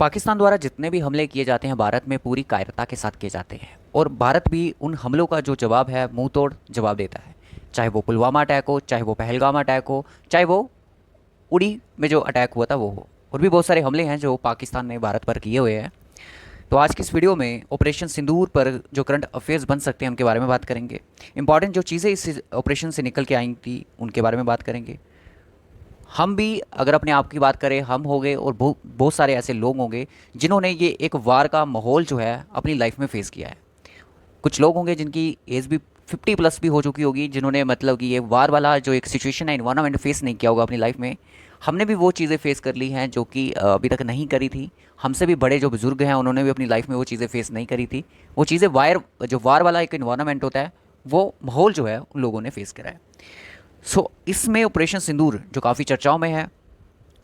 पाकिस्तान द्वारा जितने भी हमले किए जाते हैं भारत में पूरी कायरता के साथ किए जाते हैं और भारत भी उन हमलों का जो जवाब है मुंह तोड़ जवाब देता है। चाहे वो पुलवामा अटैक हो, चाहे वो पहलगाम अटैक हो, चाहे वो उड़ी में जो अटैक हुआ था वो हो, और भी बहुत सारे हमले हैं जो पाकिस्तान ने भारत पर किए हुए हैं। तो आज की इस वीडियो में ऑपरेशन सिंदूर पर जो करंट अफेयर्स बन सकते हैं उनके बारे में बात करेंगे। इंपॉर्टेंट जो चीज़ें इस ऑपरेशन से निकल के आई थी उनके बारे में बात करेंगे। हम भी अगर अपने आप की बात करें, हम हो गए और बहुत बहुत सारे ऐसे लोग होंगे जिन्होंने ये एक वार का माहौल जो है अपनी लाइफ में फेस किया है। कुछ लोग होंगे जिनकी एज भी 50 प्लस भी हो चुकी होगी, जिन्होंने मतलब कि ये वार वाला जो एक सिचुएशन है, इन्वायरमेंट फेस नहीं किया होगा अपनी लाइफ में। हमने भी वो चीज़ें फेस कर ली हैं जो कि अभी तक नहीं करी थी। हमसे भी बड़े जो बुज़ुर्ग हैं उन्होंने भी अपनी लाइफ में वो चीज़ें फेस नहीं करी थी। वो चीज़ें जो वार वाला एक इन्वायरमेंट होता है, वो माहौल जो है उन लोगों ने फेस करा है। इसमें ऑपरेशन सिंदूर जो काफ़ी चर्चाओं में है,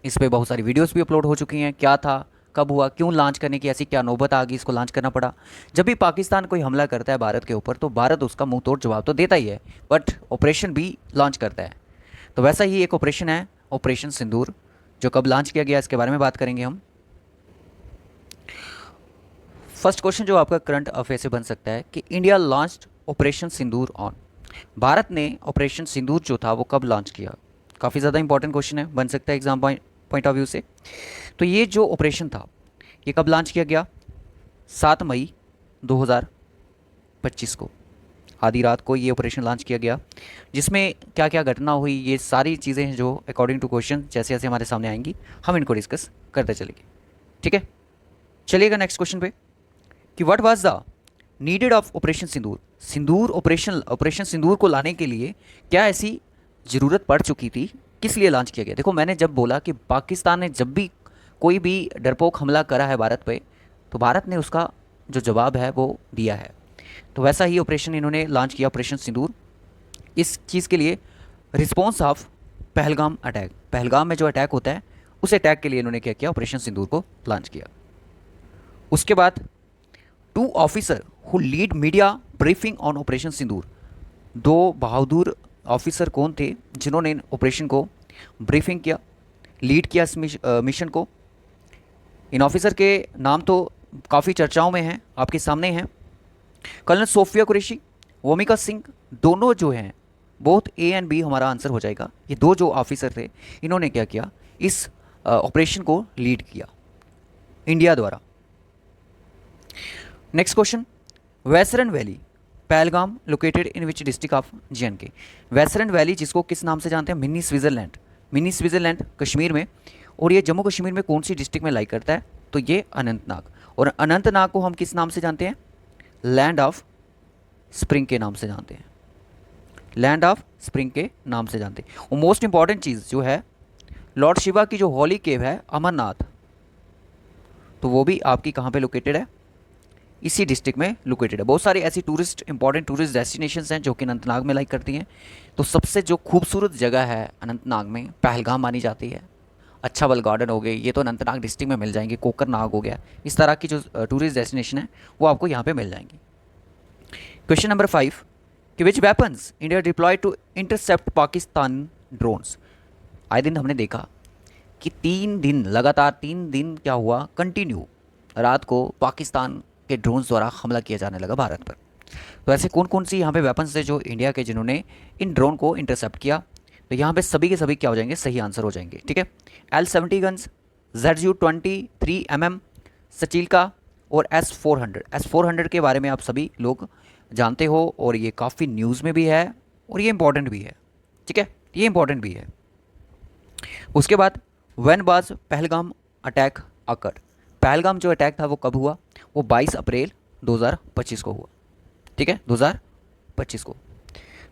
इस पे बहुत सारी वीडियोस भी अपलोड हो चुकी हैं। क्या था, कब हुआ, क्यों लॉन्च करने की ऐसी क्या नौबत आ गई, इसको लॉन्च करना पड़ा। जब भी पाकिस्तान कोई हमला करता है भारत के ऊपर तो भारत उसका मुंह तोड़ जवाब तो देता ही है, बट ऑपरेशन भी लॉन्च करता है। तो वैसा ही एक ऑपरेशन है ऑपरेशन सिंदूर, जो कब लॉन्च किया गया इसके बारे में बात करेंगे हम। फर्स्ट क्वेश्चन जो आपका करंट अफेयर से बन सकता है कि India launched operation Sindoor on. Bharat ने ऑपरेशन सिंदूर जो था वो कब लॉन्च किया। काफ़ी ज़्यादा इंपॉर्टेंट क्वेश्चन है, बन सकता है एग्जाम पॉइंट ऑफ व्यू से। तो ये जो ऑपरेशन था ये कब लॉन्च किया गया? 7 मई 2025 को आधी रात को ये ऑपरेशन लॉन्च किया गया। जिसमें क्या क्या घटना हुई, ये सारी चीज़ें हैं जो अकॉर्डिंग टू क्वेश्चन जैसे जैसे हमारे सामने आएंगी हम इनको डिस्कस करते चलेंगे। ठीक है, चलिएगा नेक्स्ट क्वेश्चन पे कि what was the needed of operation Sindoor. Sindoor operation Sindoor को लाने के लिए क्या ऐसी ज़रूरत पड़ चुकी थी, किस लिए लॉन्च किया गया? देखो, मैंने जब बोला कि पाकिस्तान ने जब भी कोई भी डरपोक हमला करा है भारत पे, तो भारत ने उसका जो जवाब है वो दिया है। तो वैसा ही ऑपरेशन इन्होंने लॉन्च किया, ऑपरेशन सिंदूर। इस चीज़ के लिए response of Pahalgam attack, Pahalgam में जो अटैक होता है उस अटैक के लिए इन्होंने क्या किया, ऑपरेशन सिंदूर को लॉन्च किया। उसके बाद 2 officer who lead media briefing on operation Sindoor. 2 Bahadur officer कौन थे जिन्होंने ऑपरेशन को ब्रीफिंग किया, लीड किया इस मिशन को? इन ऑफिसर के नाम तो काफ़ी चर्चाओं में हैं, आपके सामने हैं। कर्नल सोफिया कुरैशी, वोमिका सिंह, दोनों जो हैं, बोथ ए एंड बी हमारा आंसर हो जाएगा। ये 2 जो ऑफिसर थे इन्होंने क्या किया, इस ऑपरेशन को लीड किया इंडिया द्वारा। Next question, Baisaran valley Pahalgam located in which district of JNK। Baisaran valley जिसको किस नाम से जानते हैं, mini Switzerland. Mini Switzerland Kashmir में, और ये जम्मू कश्मीर में कौन सी डिस्ट्रिक्ट में लाई करता है? तो ये अनंतनाग। और अनंतनाग को हम किस नाम से जानते हैं? लैंड ऑफ स्प्रिंग के नाम से जानते हैं। लैंड ऑफ स्प्रिंग के नाम से जानते हैं। और मोस्ट इंपॉर्टेंट चीज़ जो है, लॉर्ड शिवा की जो हॉली केव है अमरनाथ, तो वो भी आपकी कहाँ पे लोकेटेड है? इसी डिस्ट्रिक्ट में लोकेटेड है। बहुत सारी ऐसी इंपॉर्टेंट टूरिस्ट डेस्टिनेशंस हैं जो कि अनंतनाग में लाइक करती हैं। तो सबसे जो खूबसूरत जगह है अनंतनाग में, पहलगाम मानी जाती है। अच्छाबल गार्डन हो गए, ये तो अनंतनाग डिस्ट्रिक्ट में मिल जाएंगे। कोकरनाग हो गया, इस तरह की जो टूरिस्ट डेस्टिनेशन है वो आपको यहाँ पे मिल जाएंगी। क्वेश्चन नंबर 5 कि which weapons India deployed to intercept Pakistan drones. आए दिन हमने देखा कि 3 दिन लगातार, 3 दिन क्या हुआ, कंटिन्यू रात को पाकिस्तान के ड्रोन्स द्वारा हमला किया जाने लगा भारत पर। तो ऐसे कौन कौन सी यहाँ पे वेपन्स थे जो इंडिया के जिन्होंने इन ड्रोन को इंटरसेप्ट किया? तो यहाँ पे सभी के सभी क्या हो जाएंगे, सही आंसर हो जाएंगे। ठीक है, L-70 गन्स, ZU-23 mm सचीलका और S-400 के बारे में आप सभी लोग जानते हो, और ये काफ़ी न्यूज़ में भी है और ये इंपॉर्टेंट भी है। ठीक है, ये इंपॉर्टेंट भी है। उसके बाद when was Pahalgam attack occurred. Pahalgam जो अटैक था वो कब हुआ? वो 22 अप्रैल 2025 को हुआ। ठीक है, 2025 को।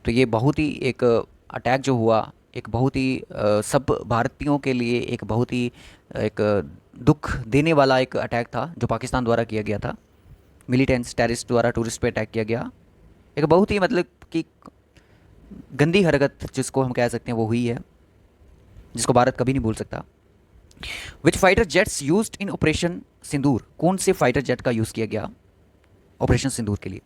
तो ये बहुत ही एक अटैक जो हुआ, एक बहुत ही सब भारतीयों के लिए एक बहुत ही एक दुख देने वाला एक अटैक था जो पाकिस्तान द्वारा किया गया था। मिलिटेंट्स टेररिस्ट द्वारा टूरिस्ट पे अटैक किया गया। एक बहुत ही मतलब कि गंदी हरकत जिसको हम कह सकते हैं वो हुई है, जिसको भारत कभी नहीं भूल सकता। Which fighter jets used in operation Sindoor. कौन से फाइटर जेट का यूज़ किया गया ऑपरेशन सिंदूर के लिए?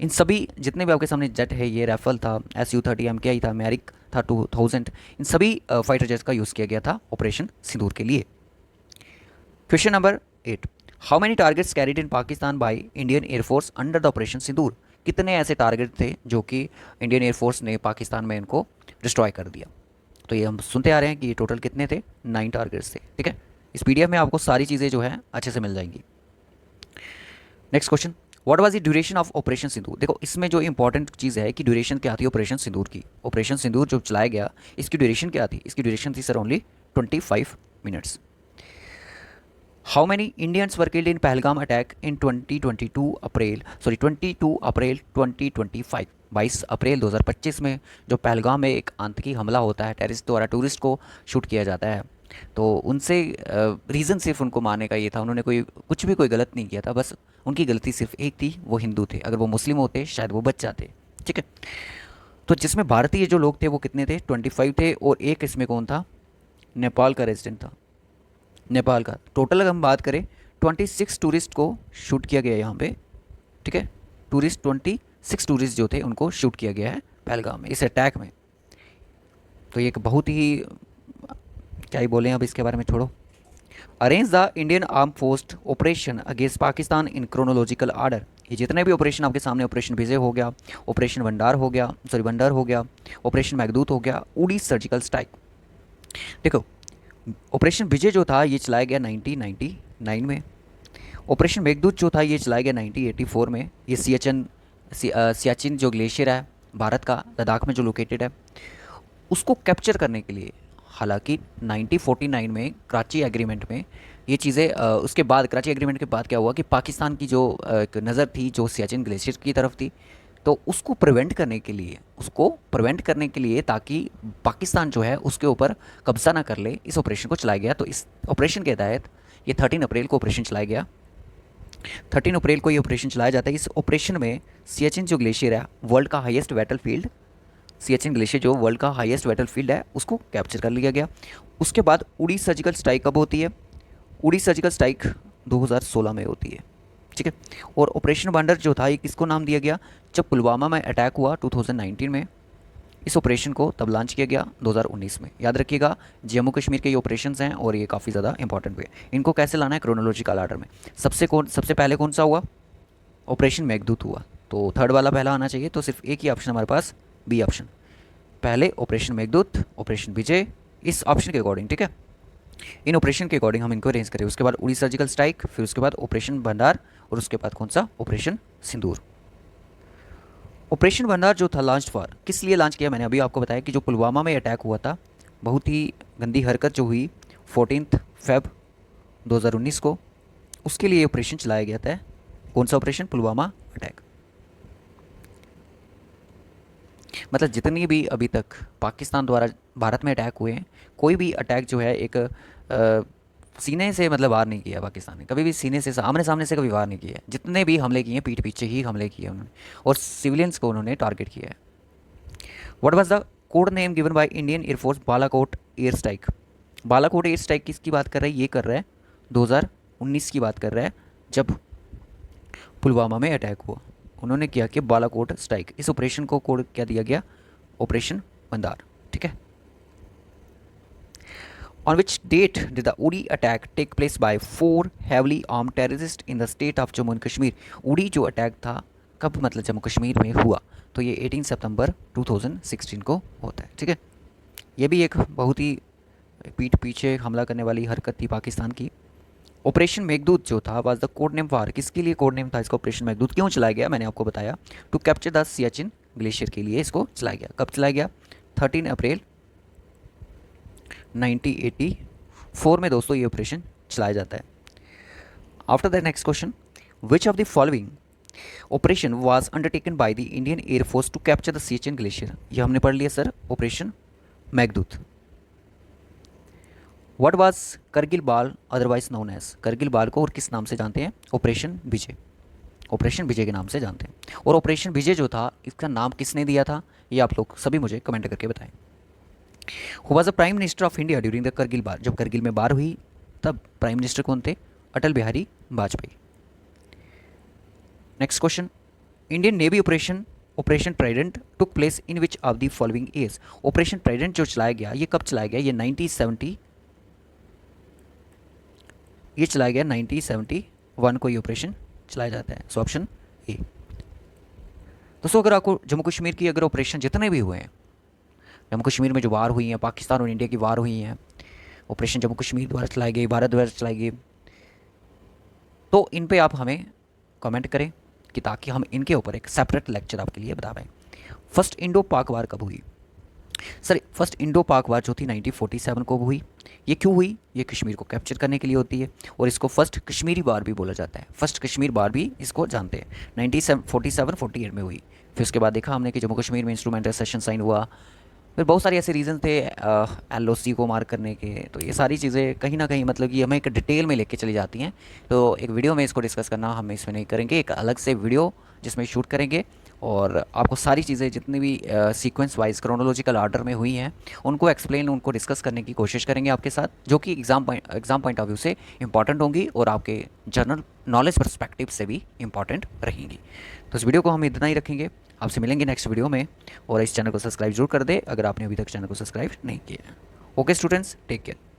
इन सभी जितने भी आपके सामने जेट है, ये राफेल था, SU-30 MKI था, मैरिक था 2000, इन सभी फाइटर जेट्स का यूज़ किया गया था ऑपरेशन सिंदूर के लिए। Question number 8। How many targets carried in Pakistan by Indian air force under the operation Sindoor? कितने ऐसे टारगेट थे जो कि इंडियन एयरफोर्स ने पाकिस्तान में इनको डिस्ट्रॉय कर दिया? तो ये हम सुनते आ रहे हैं कि ये टोटल कितने थे, 9 टारगेट्स थे। ठीक है, इस पीडीएफ में आपको सारी चीज़ें जो है अच्छे से मिल जाएंगी। Next question, what was the duration of operation Sindoor? देखो इसमें जो इंपॉर्टेंट चीज़ है कि ड्यूरेशन क्या थी ऑपरेशन सिंदूर की। ऑपरेशन सिंदूर जो चलाया गया इसकी ड्यूरेशन क्या थी? इसकी ड्यूरेशन थी sir only 25 minutes. How many Indians were killed in Pahalgam attack in 22 अप्रैल 2025? 22 अप्रैल 2025 में जो पहलगाम में एक आतंकी हमला होता है, टेररिस्ट द्वारा टूरिस्ट को शूट किया जाता है, तो उनसे रीज़न सिर्फ उनको मारने का ये था, उन्होंने कुछ भी कोई गलत नहीं किया था, बस उनकी गलती सिर्फ एक थी, वो हिंदू थे। अगर वो मुस्लिम होते शायद वो बच जाते। ठीक है, तो जिसमें भारतीय जो लोग थे वो कितने थे? 25 थे, और एक इसमें कौन था? नेपाल का रेजिडेंट था। नेपाल का टोटल अगर हम बात करें 26 टूरिस्ट को शूट किया गया यहाँ पे। ठीक है, 26 टूरिस्ट जो थे उनको शूट किया गया है पहलगाम में इस अटैक में। तो ये एक बहुत ही, क्या ही बोलें अब इसके बारे में, छोड़ो। Arrange the Indian arm force operation against Pakistan in chronological order. ये जितने भी ऑपरेशन आपके सामने, ऑपरेशन विजय हो गया, ऑपरेशन वंडार हो गया, वंडर हो गया, ऑपरेशन मेघदूत हो गया, उड़ी सर्जिकल स्ट्राइक। देखो ऑपरेशन विजय जो था ये चलाया गया 1999 में। ऑपरेशन मेघदूत जो था ये चलाया गया 1984 में। ये सियाचिन जो ग्लेशियर है भारत का, लद्दाख में जो लोकेटेड है, उसको कैप्चर करने के लिए, हालांकि 1949 में कराची एग्रीमेंट में ये चीज़ें, उसके बाद कराची एग्रीमेंट के बाद क्या हुआ कि पाकिस्तान की जो एक नज़र थी जो सियाचिन ग्लेशियर की तरफ थी, तो उसको प्रिवेंट करने के लिए ताकि पाकिस्तान जो है उसके ऊपर कब्जा ना कर ले, इस ऑपरेशन को चलाया गया। तो इस ऑपरेशन के तहत ये 13 अप्रैल को ऑपरेशन चलाया गया। 13 अप्रैल को ये ऑपरेशन चलाया जाता है। इस ऑपरेशन में सियाचिन जो ग्लेशियर है, वर्ल्ड का हाईएस्ट बैटलफील्ड, सियाचिन ग्लेशियर जो वर्ल्ड का हाईएस्ट बैटलफील्ड है, उसको कैप्चर कर लिया गया। उसके बाद उड़ी सर्जिकल स्ट्राइक कब होती है? उड़ी सर्जिकल स्ट्राइक 2016 में होती है। ठीक है, और ऑपरेशन वंडर जो था ये किसको नाम दिया गया? जब पुलवामा में अटैक हुआ 2019 में, इस ऑपरेशन को तब लॉन्च किया गया 2019 में। याद रखिएगा जम्मू कश्मीर के ये ऑपरेशंस हैं और ये काफ़ी ज़्यादा इंपॉर्टेंट भी है। इनको कैसे लाना है? क्रोनोलॉजिकल आर्डर में। सबसे पहले कौन सा हुआ? ऑपरेशन मेघदूत हुआ, तो थर्ड वाला पहला आना चाहिए। तो सिर्फ एक ही ऑप्शन हमारे पास, बी ऑप्शन। पहले ऑपरेशन मेघदूत, ऑपरेशन विजय, इस ऑप्शन के अकॉर्डिंग। ठीक है, इन ऑपरेशन के अकॉर्डिंग हम इनको अरेंज करें। उसके बाद उड़ी सर्जिकल स्ट्राइक, फिर उसके बाद ऑपरेशन भंडार, और उसके बाद कौन सा? ऑपरेशन सिंदूर। ऑपरेशन भंडार जो था लॉन्च फॉर, किस लिए लॉन्च किया? मैंने अभी आपको बताया कि जो पुलवामा में अटैक हुआ था, बहुत ही गंदी हरकत जो हुई 14 फेब 2019 को, उसके लिए ऑपरेशन चलाया गया था। कौन सा ऑपरेशन? पुलवामा अटैक। मतलब जितनी भी अभी तक पाकिस्तान द्वारा भारत में अटैक हुए हैं, कोई भी अटैक जो है एक सीने से मतलब वार नहीं किया पाकिस्तान ने, कभी भी सीने से आमने सामने से कभी वार नहीं किया है। जितने भी हमले किए हैं पीठ पीछे ही हमले किए उन्होंने, और सिविलियंस को उन्होंने टारगेट किया है। What was the code name given by Indian air force Balakot air strike? Balakot air strike किसकी बात कर रहा है? ये कर रहा है 2019 की बात कर रहा है, जब पुलवामा में अटैक हुआ उन्होंने किया कि बालाकोट स्ट्राइक। इस ऑपरेशन को कोड क्या दिया गया? ऑपरेशन मंदार। ठीक है, On which date did the Uri attack take place by 4 heavily armed terrorists in the state of Jammu and Kashmir? उड़ी जो अटैक था कब, मतलब जम्मू कश्मीर में हुआ? तो ये 18 सितंबर 2016 को होता है। ठीक है, ये भी एक बहुत ही पीठ पीछे हमला करने वाली हरकत थी पाकिस्तान की। ऑपरेशन मेघदूत जो था was the code name for, किसके लिए कोड नेम था इसका? ऑपरेशन मेघदूत क्यों चलाया गया? मैंने आपको बताया, to capture the Siachen glacier के लिए इसको चलाया गया। कब चलाया गया? 13 अप्रैल 1984 में दोस्तों ये ऑपरेशन चलाया जाता है। After the next question, which of the following operation was undertaken by the Indian air force to capture the Siachen glacier? ये हमने पढ़ लिया sir, operation Meghdoot. What was Kargil बाल अदरवाइज नोन एज? करगिल बाल को और किस नाम से जानते हैं? ऑपरेशन विजय। ऑपरेशन विजय के नाम से जानते हैं। और ऑपरेशन विजय जो था इसका नाम किसने दिया था? ये आप लोग सभी मुझे कमेंट करके बताएं। Who was the prime minister of India during the Kargil war? जब करगिल में बार हुई तब प्राइम मिनिस्टर कौन थे? Atal Bihari Vajpayee. Next question, Indian navy operation trident took place in which of the following years? Operation trident जो चलाया गया ये कब चलाया गया? ये ये चलाया गया 1971 को, ये ऑपरेशन चलाया जाता है। So option A. दोस्तों अगर आपको जम्मू कश्मीर की अगर ऑपरेशन जितने भी हुए हैं, जम्मू कश्मीर में जो वार हुई हैं, पाकिस्तान और इंडिया की वार हुई हैं, ऑपरेशन जम्मू कश्मीर द्वारा चलाई गई, भारत द्वारा चलाई गई, तो इन पे आप हमें कमेंट करें कि ताकि हम इनके ऊपर एक सेपरेट लेक्चर आपके लिए बता पाएँ। फर्स्ट इंडो पाक वार कब हुई? सर फर्स्ट इंडो पाक वार जो थी 1947 को हुई। ये क्यों हुई? ये कश्मीर को कैप्चर करने के लिए होती है और इसको फर्स्ट कश्मीरी वार भी बोला जाता है। फर्स्ट कश्मीर वार भी इसको जानते हैं। 1947-48 में हुई। फिर उसके बाद देखा हमने कि जम्मू कश्मीर में इंस्ट्रूमेंटल सेशन साइन हुआ। फिर बहुत सारे ऐसे रीज़न थे LOC को मार करने के। तो ये सारी चीज़ें कहीं ना कहीं मतलब कि हमें एक डिटेल में लेके चली जाती हैं। तो एक वीडियो में इसको डिस्कस करना हम इसमें नहीं करेंगे, एक अलग से वीडियो जिसमें शूट करेंगे और आपको सारी चीज़ें जितनी भी सीक्वेंस वाइज क्रोनोलॉजिकल ऑर्डर में हुई हैं उनको एक्सप्लेन, उनको डिस्कस करने की कोशिश करेंगे आपके साथ, जो कि एग्ज़ाम पॉइंट ऑफ व्यू से इंपॉर्टेंट होंगी और आपके जनरल नॉलेज पर्सपेक्टिव से भी इंपॉर्टेंट रहेंगी। तो इस वीडियो को हम इतना ही रखेंगे, आपसे मिलेंगे नेक्स्ट वीडियो में। और इस चैनल को सब्सक्राइब जरूर कर दे अगर आपने अभी तक चैनल को सब्सक्राइब नहीं किया है। Okay students, take care.